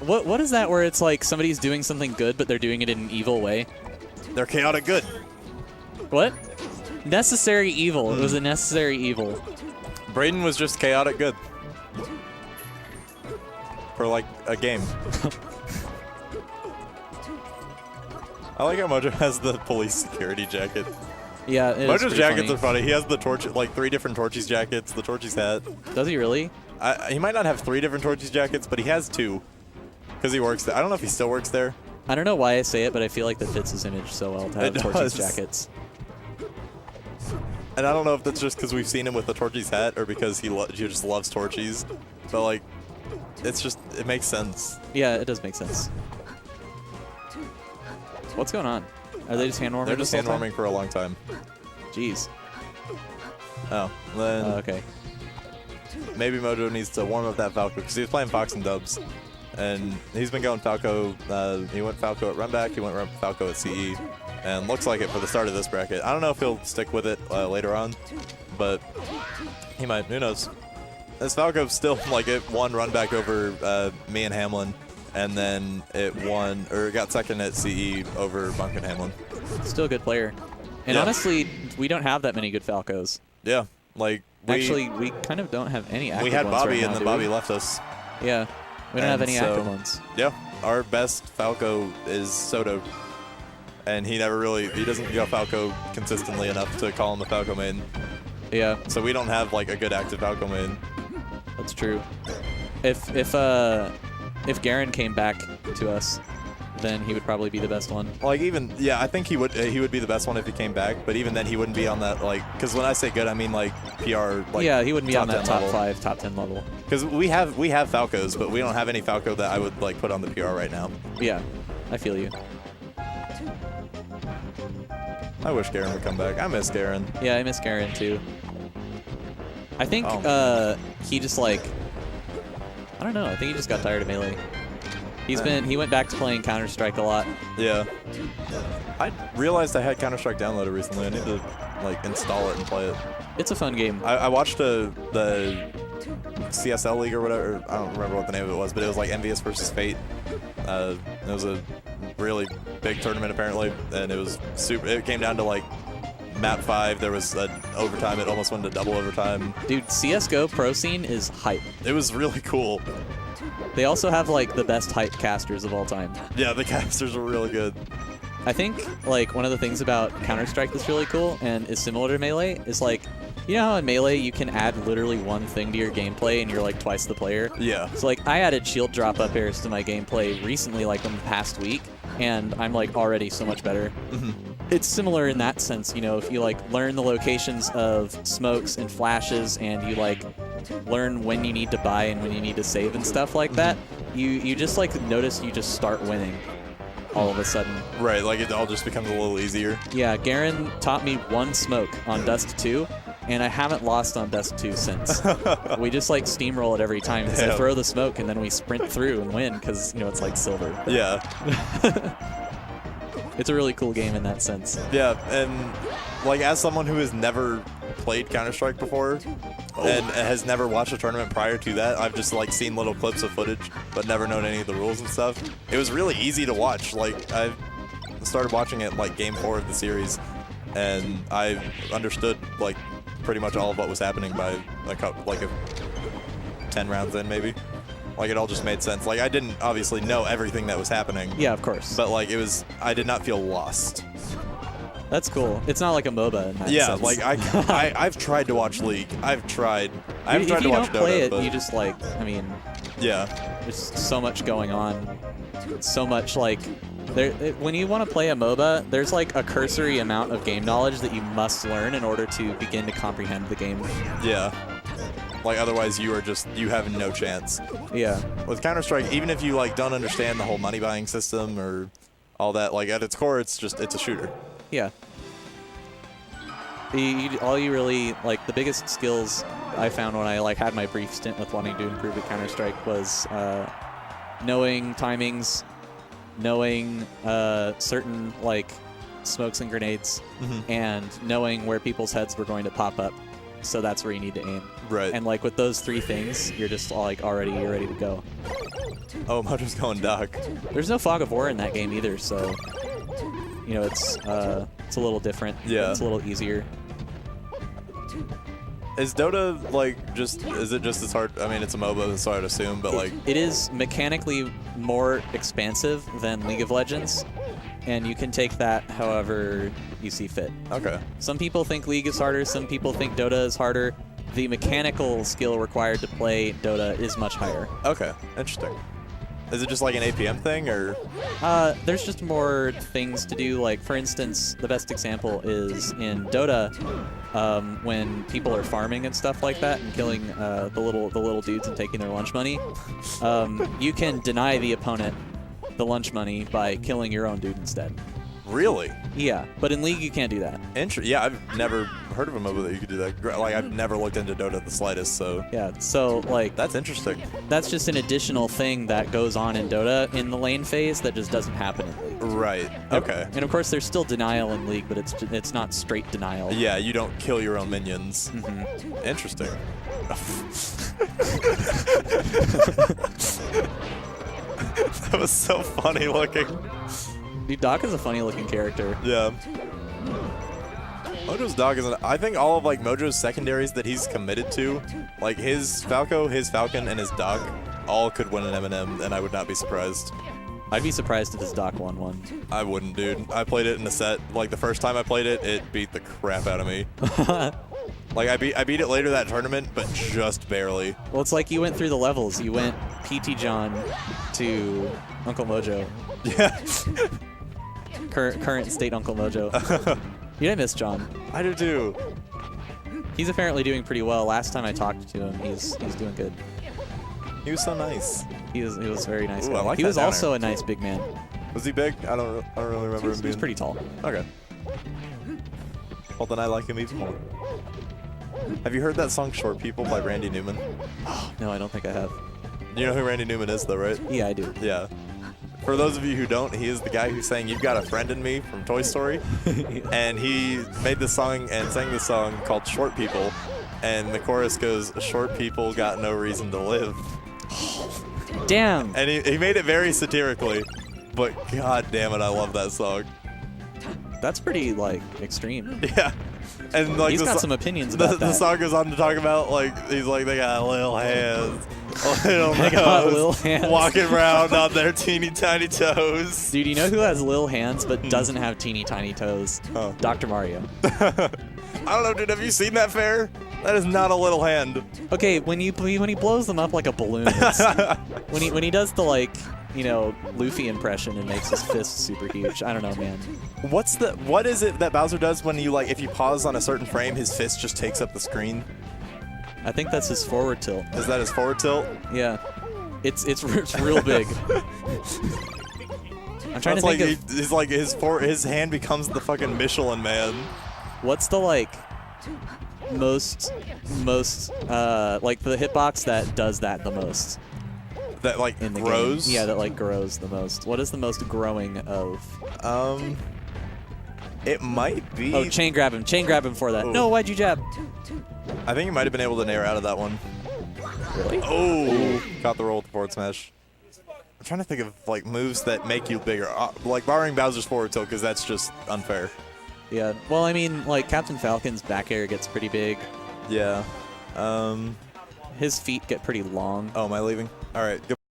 what is that where it's like somebody's doing something good, but they're doing it in an evil way? They're chaotic good. What? Necessary evil. It was a necessary evil. Brayden was just chaotic good. For like a game. I like how Mojo has the police security jacket. Yeah, Mojo's jackets are funny. He has the torch, like 3 different Torchies jackets, the Torchies hat. Does he really? He might not have 3 different Torchies jackets, but he has 2. Because he works there. I don't know if he still works there. I don't know why I say it, but I feel like that fits his image so well to have Torchies jackets. And I don't know if that's just because we've seen him with the Torchies hat or because he just loves Torchies. But, like, it makes sense. Yeah, it does make sense. What's going on? Are they just hand warming? They're just hand warming for a long time. Jeez. Oh, then. Okay. Maybe Mojo needs to warm up that Falco because he was playing Fox and Dubs. And he's been going Falco. He went Falco at runback. He went Falco at CE. And looks like it for the start of this bracket. I don't know if he'll stick with it later on, but he might. Who knows? This Falco still, like, it won runback over me and Hamlin. And then it won, or got second at CE over Bunk and Hamlin. Still a good player. And honestly, we don't have that many good Falcos. Yeah, like actually, we kind of don't have any active ones. We had Bobby, right and now, then Bobby left us. Yeah, we don't have any active ones. Yeah, our best Falco is Soto. And he doesn't go Falco consistently enough to call him a Falco main. Yeah. So we don't have, like, a good active Falco main. That's true. If Garen came back to us, then he would probably be the best one. Like, I think he would be the best one if he came back, but even then he wouldn't be on that, like, because when I say good, I mean, like, PR, like, yeah, he wouldn't be on that top level. 5, top 10 level. Because we have Falcos, but we don't have any Falco that I would, like, put on the PR right now. Yeah, I feel you. I wish Garen would come back. I miss Garen. Yeah, I miss Garen, too. I think he just, like, I don't know. I think he just got tired of Melee. He went back to playing Counter-Strike a lot. Yeah. I realized I had Counter-Strike downloaded recently. I need to, like, install it and play it. It's a fun game. I watched the CSL League or whatever. I don't remember what the name of it was, but it was like Envious versus Fate. It was a really big tournament apparently, and it was super. It came down to like map 5. There was an overtime. It almost went to double overtime. Dude, CSGO pro scene is hype. It was really cool. They also have like the best hype casters of all time. Yeah, the casters are really good. I think like one of the things about Counter-Strike that's really cool and is similar to Melee is like, you know how in Melee you can add literally one thing to your gameplay and you're like twice the player? Yeah. So like I added shield drop up airs to my gameplay recently, like in the past week, and I'm like already so much better. It's similar in that sense, you know, if you like learn the locations of smokes and flashes and you like learn when you need to buy and when you need to save and stuff like that, you just like notice you just start winning all of a sudden. Right, like it all just becomes a little easier. Yeah, Garen taught me one smoke on Dust 2, and I haven't lost on Dust 2 since. We just like steamroll it every time. Because I throw the smoke and then we sprint through and win because, you know, it's like silver. Yeah. It's a really cool game in that sense. Yeah, and like as someone who has never played Counter-Strike before and has never watched a tournament prior to that, I've just like seen little clips of footage but never known any of the rules and stuff. It was really easy to watch. Like I started watching it like game 4 of the series, and I understood like pretty much all of what was happening by like 10 rounds in maybe. Like it all just made sense. Like I didn't obviously know everything that was happening. Yeah, of course. But like I did not feel lost. That's cool. It's not like a MOBA in that sense. Like I've tried to watch League. I've tried. I haven't tried to watch Dota. If you don't play it, you just like, I mean, yeah. There's so much going on. So much like, when you want to play a MOBA, there's like a cursory amount of game knowledge that you must learn in order to begin to comprehend the game. Yeah. Like otherwise you have no chance. Yeah. With Counter-Strike, even if you like don't understand the whole money buying system or all that, like at its core it's a shooter. Yeah. All you really, like, the biggest skills I found when I, like, had my brief stint with wanting to improve at Counter-Strike was knowing timings, knowing certain, like, smokes and grenades, and knowing where people's heads were going to pop up. So that's where you need to aim. Right. And, like, with those 3 things, you're just, like, you're ready to go. Oh, Mojo's going duck. There's no fog of war in that game either, so you know it's a little different. Yeah. It's a little easier. Is Dota like is it just as hard? I mean, it's a MOBA, so I'd assume, but like It is mechanically more expansive than League of Legends, and you can take that however you see fit. okay. Some people think League is harder, some people think Dota is harder. The mechanical skill required to play Dota is much higher. Okay, interesting. Is it just like an APM thing, or? There's just more things to do. Like, for instance, the best example is in Dota, when people are farming and stuff like that and killing the little dudes and taking their lunch money. You can deny the opponent the lunch money by killing your own dude instead. Really? Yeah, but in League you can't do that. Yeah, I've never heard of a MOBA that you could do that. Like, I've never looked into Dota the slightest, so. Yeah, so like That's interesting. that's just an additional thing that goes on in Dota in the lane phase that just doesn't happen in League. Right. Okay. And of course there's still denial in League, but it's not straight denial. Yeah, you don't kill your own minions. Mm-hmm. Interesting. That was so funny looking. Dude, Doc is a funny looking character. Yeah. Mojo's dog is I think all of like Mojo's secondaries that he's committed to, like his Falco, his Falcon, and his Doc, all could win an MNM, and I would not be surprised. I'd be surprised if his Doc won one. I wouldn't, dude. I played it in a set. Like the first time I played it, it beat the crap out of me. Like I beat it later that tournament, but just barely. Well, it's like you went through the levels. You went PT John to Uncle Mojo. Yeah. Current state Uncle Mojo. You didn't miss John. I do too. He's apparently doing pretty well. Last time I talked to him, he's doing good. He was so nice. He was a very nice Ooh, guy. I like He that was downer. also a nice big man. Was he big? I don't really remember him He being. was pretty tall. Okay. Well, then I like him even more. Have you heard that song "Short People" by Randy Newman? No, I don't think I have. You know who Randy Newman is, though, right? Yeah, I do. Yeah. For those of you who don't, he is the guy who sang "You've Got a Friend in Me" from Toy Story. And he made this song and sang this song called "Short People." And the chorus goes, "Short people got no reason to live." Damn. And he made it very satirically. But god damn it, I love that song. That's pretty, like, extreme. Yeah. And like He's got some opinions about the that. song goes on to talk about like he's like they got little hands, little They got nose, little hands. walking around on their teeny tiny toes. Dude, you know who has little hands but doesn't have teeny tiny toes? Oh. Dr. Mario. I don't know, dude. Have you seen that fair? That is not a little hand. Okay, when he blows them up like a balloon, it's, when he does the like, you know, Luffy impression and makes his fist super huge. I don't know, man. What is it that Bowser does when you like if you pause on a certain frame, his fist just takes up the screen? I think that's his forward tilt. Is that his forward tilt? Yeah, it's real big. I'm trying to That's think like of he's like his hand becomes the fucking Michelin Man. what's the like most like the hitbox that does that the most That like in the grows. game. Yeah, that like grows the most. What is the most growing of? It might be. Oh, chain grab him for that. Ooh. No, why'd you jab? I think you might have been able to nair out of that one. Really? Oh, got the roll with the forward smash. I'm trying to think of like moves that make you bigger, like barring Bowser's forward tilt, because that's just unfair. Yeah. Well, I mean, like Captain Falcon's back air gets pretty big. Yeah. His feet get pretty long. Oh, am I leaving? All right. Good.